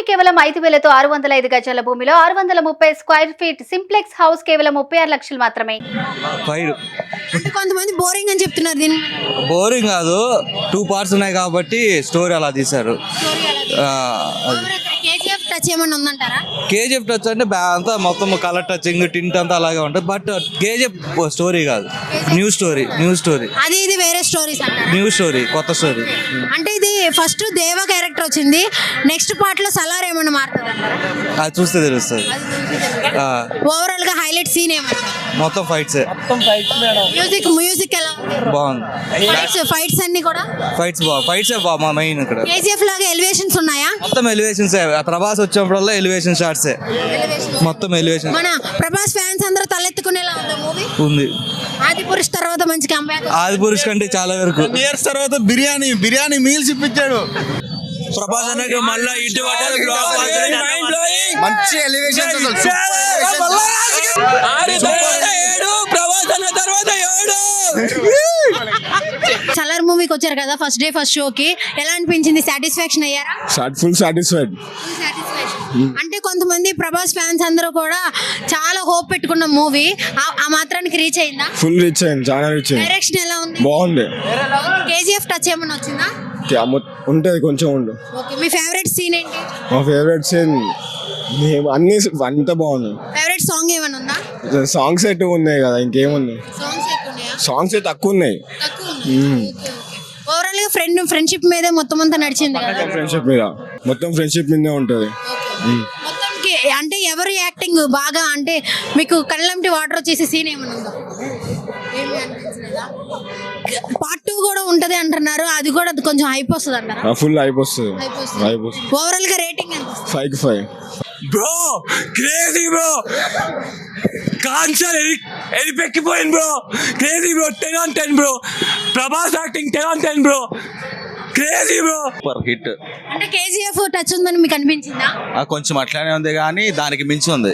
కేవలం 5,000తో 605 గజాల భూమిలో 630 స్క్వేర్ ఫీట్ సింప్లెక్స్ హౌస్ కేవలం 36 లక్షలు మాత్రమే. అంటే కొంతమంది బోరింగ్ అని చెప్తున్నారు. దీని బోరింగ్ కాదు, 2 parts ఉన్నాయి కాబట్టి స్టోరీ అలా తీశారు. కేజీఎఫ్ టచ్ ఏమన్నా ఉందంటారా? కేజీఎఫ్ టచ్ అంటే అంతా మొత్తం కలర్ టచింగ్ టింట్ అంతా అలాగే ఉంటుంది. బట్ కేజీఎఫ్ స్టోరీ కాదు, న్యూ స్టోరీ అది ఇది వేరే స్టోరీస్ అంటారా? న్యూ స్టోరీ, కొత్త స్టోరీ. అంటే ఇది ఫస్ట్ దేవ క్యారెక్టర్ వచ్చింది, నెక్స్ట్ పార్ట్ లో సలార్ ఏమన్నా మారుతుంది అంటారా? అది చూస్తే తెలుస్తుంది. ఓవరాల్ గా హైలైట్ సీన్ ఏమంటారు? మొత్తం ఫైట్స్ మ్యూజిక్ ఎలా బాగుంది. ఫైట్స్ అన్ని కూడా ఫైట్స్ మా మెయిన్ ఇక్కడ. కేజీఎఫ్ లాగా ఎలివేషన్స్ ఉన్నాయా? మొత్తం ఎలివేషన్స్. ప్రభాస్ వచ్చినప్పుడల్లా ఎలివేషన్ షాట్స్, మొత్తం ఎలివేషన్. మన ప్రభాస్ ఫ్యాన్స్ అందరూ తలెత్తుకునేలా ఉందా మూవీ? ఉంది. ఆదిపురుష్ తర్వాత మంచి కంబ్యాక్. ఆదిపురుష్ కంటే చాలా వరకు ఇయర్స్ తర్వాత బిర్యానీ మీల్స్ ఇప్పించాడు ప్రభాస్ అన్నకి. మళ్ళీ ఇటు మంచి ఎలివేషన్స్ సలార్ మూవీకి వచ్చారు కదా ఫస్ట్ డే ఫస్ట్ షోకి, ఎలా అనిపించింది? సాటిస్ఫాక్షన్ అయ్యారా? Full satisfied. అంటే కొంతమంది ప్రభాస్ ఫ్యాన్స్ అందరూ కూడా చాలా హోప్ పెట్టుకున్న మూవీ ఆ మాత్రానికి రీచ్ అయిందా? ఫుల్ రీచ్ అయింది, చాలా రీచ్ అయింది. డైరెక్షన్ ఎలా ఉంది? బాగుంది. కేజీఎఫ్ టచ్ ఏమన్నా వచ్చిందా? ఉంటది, కొంచెం ఉండు. ఓకే, మీ ఫేవరెట్ సీన్ ఏంటి? మా ఫేవరెట్ సీన్ అన్ని అంతా బాగుంది. ఫేవరెట్ సాంగ్ ఏమైనా ఉందా? సాంగ్స్ అయితే ఉన్నాయి కదా, ఇంకేమున్నాయి? సాంగ్స్ ఎక్కువ ఉన్నాయా? సాంగ్స్ అయితే తక్కువ ఉన్నాయి. ఓవరాల్ గా ఫ్రెండ్షిప్ మీదే మొత్తం అంతా నడిచింది కదా? ఫ్రెండ్షిప్ మీద మొత్తం ఫ్రెండ్షిప్ మీదే ఉంటది. మొత్తానికి అంటే ఎవరి యాక్టింగ్ బాగా, అంటే మీకు కళ్ళంటి వాటర్ వచ్చేసి సీన్ ఏమైనా ఉందా? పార్ట్ 2 కూడా ఉంటది అంటున్నారు, అది కూడా కొంచెం హైప్ వస్తుంది అంటారా? ఫుల్ హైప్ వస్తుంది. ఓవరాల్ గా రేటింగ్ ఎంత? 5 బ్రో. క్రేజీ బ్రో, కాన్సర్ ఎలిపెక్కిపోయింది bro. Crazy bro, 10 on 10 bro. Prabhas acting 10 on 10 bro. Crazy bro, super hit. అంటే కేజీఎఫ్ టచ్ ఉందని మీకు అనిపించిందా? కొంచెం అట్లానే ఉంది కానీ దానికి మించి ఉంది.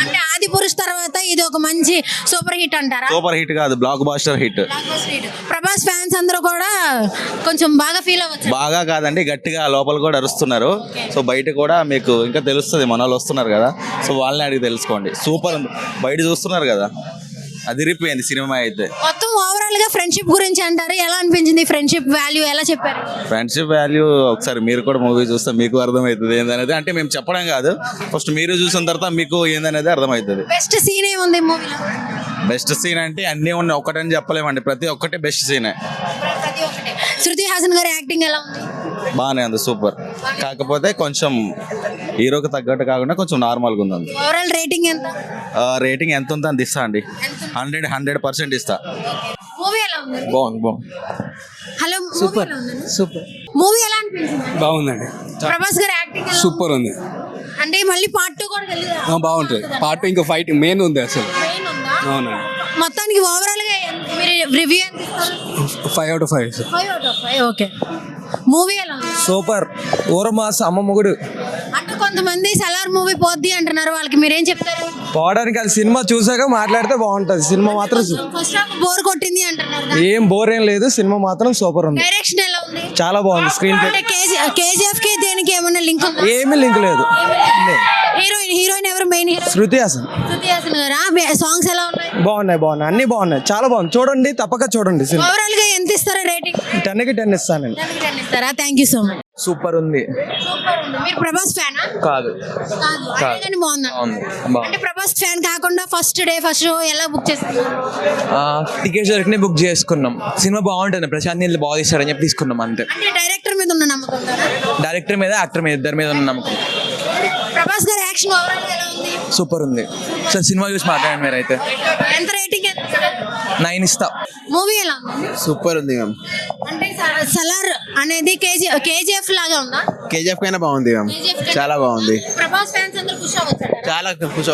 అంటే ఆదిపురుష్ తర్వాత ఇది ఒక మంచి సూపర్ హిట్ అంటారా? సూపర్ హిట్ కాదు, blockbuster hit. Prabhas fans అందరూ కూడా కొంచెం బాగా ఫీల్ అవ్వచ్చు. బాగా కాదండి, గట్టిగా లోపల కూడా అరుస్తున్నారు. సో బయట కూడా మీకు ఇంకా తెలుస్తుంది, మన వాళ్ళు వస్తున్నారు కదా, సో వాళ్ళని అడిగి తెలుసుకోండి. సూపర్ ఉంది, బయట చూస్తున్నారు కదా, అదిరిపోయింది సినిమా అయితే. మొత్తం ఓవరాల్ గా ఫ్రెండ్షిప్ గురించి అంటారు, ఎలా అనిపించింది? ఫ్రెండ్షిప్ వాల్యూ ఎలా చెప్పారు? ఫ్రెండ్షిప్ వాల్యూ ఒకసారి మీరు కూడా మూవీ చూస్తే మీకు అర్థమవుతుంది ఏందనేది. అంటే మేము చెప్పడం కాదు, ఫస్ట్ మీరు చూసిన తర్వాత మీకు ఏందనేది అర్థమవుతుంది. బెస్ట్ సీన్ ఏముంది మూవీలో? బెస్ట్ సీన్ అంటే అన్నీ ఉన్నాయి, ఒకటని చెప్పలేమండి, ప్రతి ఒక్కటి బెస్ట్ సీనే. శృతి హాసన్ గారి యాక్టింగ్ ఎలా ఉంది? బాగానే ఉంది, సూపర్. కాకపోతే కొంచెం హీరోకి తగ్గట్టు కాకుండా కొంచెం నార్మల్గా ఉంది. ఓవరాల్ రేటింగ్ ఎంత? రేటింగ్ ఎంత ఉందో అంత ఇస్తా అండి, 100% ఇస్తా. మూవీ ఎలా ఉంది? బాగుంది. Hello, super. మూవీ ఎలా అనిపించింది? బాగుందండి. ప్రభాస్ గారి యాక్టింగ్ సూపర్ ఉంది. అంటే మళ్ళీ పార్ట్ 2 కూడా వెళ్ళిరా? బాగుంటుంది. పార్ట్ ఇంకా ఫైట్ మెయిన్ ఉంది అసలు. అవునండి. మొత్తానికి ఓవరాల్ గా మీరు రివ్యూ ఎంత ఇస్తారు? 5 out of 5. 5 out of 5. Okay, movie ఎలా ఉంది? సూపర్. ఊరమాస అమ్మ మొగుడు. అంటే కొంతమంది సలార్ మూవీ పోద్ది అంటున్నారు, వాళ్ళకి మీరేం చెప్తారు? పోవడానికి అది సినిమా చూసాక మాట్లాడితే బాగుంటది. సినిమా మాత్రం ఫస్ట్ హాఫ్ బోర్ కొట్టింది అంటున్నారు. ఏం బోర్ ఏం లేదు, సినిమా మాత్రం సూపర్ ఉంది. డైరెక్షన్ ఎలా ఉంది? చాలా బాగుంది. Screen play. అంటే కేజీఎఫ్ కి దేనికి ఏమైనా లింక్ ఉందా? ఏమీ లింక్ లేదు. హీరోయిన్ ఎవరు? Main hero Shruti Haasan. శృతి హాసన్ గారా? సాంగ్స్ ఎలా ఉన్నాయి? బాగున్నాయి, అన్ని బాగున్నాయి, చాలా బాగుంది. చూడండి, తప్పక చూడండి సినిమా. ఓవరాల్ గా ఎంత ఇస్తారా రేటింగ్? 10కి 10 ఇస్తానండి. Thank you so much. Super ఉంది. మీరు ప్రభాస్ ఫ్యానా? కాదు. కానీ బాగుందా? అంటే ప్రభాస్ ఫ్యాన్ కాకుండా ఫస్ట్ డే ఫస్ట్ షో ఎలా బుక్ చేసుకున్నారు? టికెట్స్ దొరికినే బుక్ చేసుకున్నాం. సినిమా బాగుంటుంది, ప్రశాంత్ నీళ్ళు బాగా తీస్తారని చెప్పి తీసుకున్నాం అంతే. అంటే డైరెక్టర్ మీద ఉన్న నమ్మకం ఉందా? డైరెక్టర్ మీద, యాక్టర్ మీద, ఇద్దరి మీద ఉన్న నమ్మకం. ప్రభాస్ గారి యాక్షన్ ఓవరాల్ ఎలా ఉంది? సూపర్ ఉంది. సార్ సినిమా చూసి మాట్లాడండి మీరు అయితే. ఎంత రేటింగ్? 9 ఇస్తా. మూవీ ఎలా ఉంది? సూపర్ ఉంది. అంటే సలార్ అనేది కేజీఎఫ్ లాగా ఉందా? కేజీఎఫ్ కైనా బాగుంది, చాలా బాగుంది. ప్రభాస్ ఫ్యాన్స్ అందరూ ఖుషి అవ్వచ్చు. చాలా ఖుషి